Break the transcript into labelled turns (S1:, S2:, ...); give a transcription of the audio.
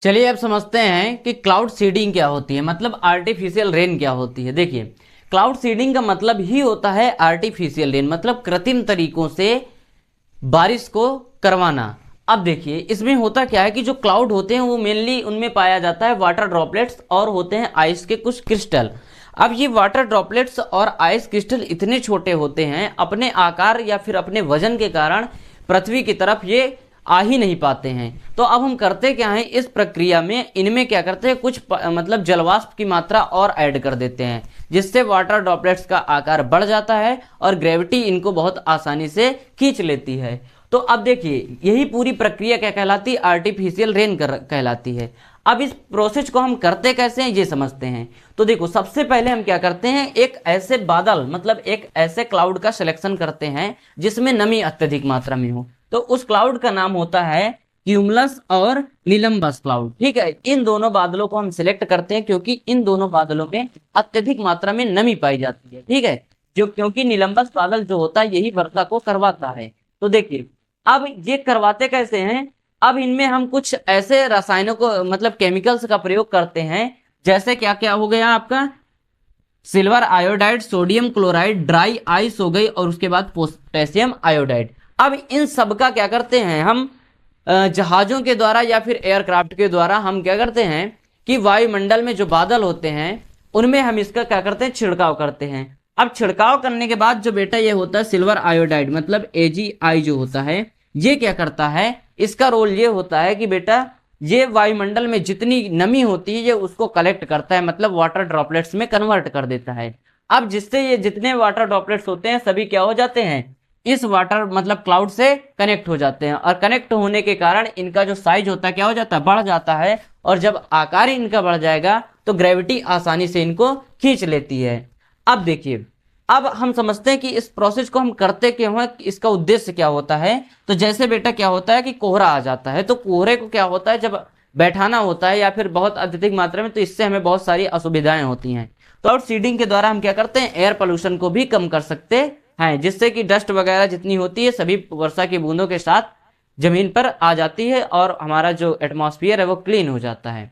S1: चलिए अब समझते हैं कि क्लाउड सीडिंग क्या होती है, मतलब आर्टिफिशियल रेन क्या होती है। देखिए, क्लाउड सीडिंग का मतलब ही होता है आर्टिफिशियल रेन, मतलब कृत्रिम तरीकों से बारिश को करवाना। अब देखिए इसमें होता क्या है कि जो क्लाउड होते हैं वो मेनली उनमें पाया जाता है वाटर ड्रॉपलेट्स और होते हैं आइस के कुछ क्रिस्टल। अब ये वाटर ड्रॉपलेट्स और आइस क्रिस्टल इतने छोटे होते हैं, अपने आकार या फिर अपने वजन के कारण पृथ्वी की तरफ ये आ ही नहीं पाते हैं। तो अब हम करते क्या हैं, इस प्रक्रिया में इनमें क्या करते हैं, कुछ मतलब जलवाष्प की मात्रा और ऐड कर देते हैं, जिससे वाटर ड्रॉपलेट्स का आकार बढ़ जाता है और ग्रेविटी इनको बहुत आसानी से खींच लेती है। तो अब देखिए यही पूरी प्रक्रिया क्या कहलाती है, आर्टिफिशियल रेन कहलाती है। अब इस प्रोसेस को हम करते कैसे हैं ये समझते हैं। तो देखो सबसे पहले हम क्या करते हैं, एक ऐसे बादल मतलब एक ऐसे क्लाउड का सिलेक्शन करते हैं जिसमें नमी अत्यधिक मात्रा में हो। तो उस क्लाउड का नाम होता है क्यूमुलस और निलंबस क्लाउड। ठीक है, इन दोनों बादलों को हम सिलेक्ट करते हैं क्योंकि इन दोनों बादलों में अत्यधिक मात्रा में नमी पाई जाती है। ठीक है, जो क्योंकि निलंबस बादल जो होता है यही वर्षा को करवाता है। तो देखिए अब ये करवाते कैसे हैं, अब इनमें हम कुछ ऐसे रसायनों को मतलब केमिकल्स का प्रयोग करते हैं, जैसे क्या क्या हो गया आपका, silver iodide, sodium chloride, dry ice हो गई और उसके बाद पोटेशियम आयोडाइड। अब इन सब का क्या करते हैं हम, जहाजों के द्वारा या फिर एयरक्राफ्ट के द्वारा हम क्या करते हैं कि वायुमंडल में जो बादल होते हैं उनमें हम इसका क्या करते हैं, छिड़काव करते हैं। अब छिड़काव करने के बाद जो बेटा ये होता है सिल्वर आयोडाइड मतलब AgI जो होता है, ये क्या करता है, इसका रोल ये होता है कि बेटा ये वायुमंडल में जितनी नमी होती है ये उसको कलेक्ट करता है, मतलब वाटर ड्रॉपलेट्स में कन्वर्ट कर देता है। अब जिससे ये जितने वाटर ड्रॉपलेट्स होते हैं सभी क्या हो जाते हैं, इस वाटर मतलब क्लाउड से कनेक्ट हो जाते हैं और कनेक्ट होने के कारण इनका जो साइज होता है क्या हो जाता है, बढ़ जाता है। और जब आकार इनका बढ़ जाएगा तो ग्रेविटी आसानी से इनको खींच लेती है। अब देखिए अब हम समझते हैं कि इस प्रोसेस को हम करते क्यों हैं, इसका उद्देश्य क्या होता है। तो जैसे बेटा क्या होता है कि कोहरा आ जाता है, तो कोहरे को क्या होता है जब बैठाना होता है या फिर बहुत अत्यधिक मात्रा में, तो इससे हमें बहुत सारी असुविधाएं होती हैं। क्लाउड सीडिंग के द्वारा हम क्या करते हैं, एयर पोल्यूशन को भी कम कर सकते हैं, जिससे कि डस्ट वगैरह जितनी होती है सभी वर्षा की बूंदों के साथ जमीन पर आ जाती है और हमारा जो एटमॉस्फेयर है वो क्लीन हो जाता है।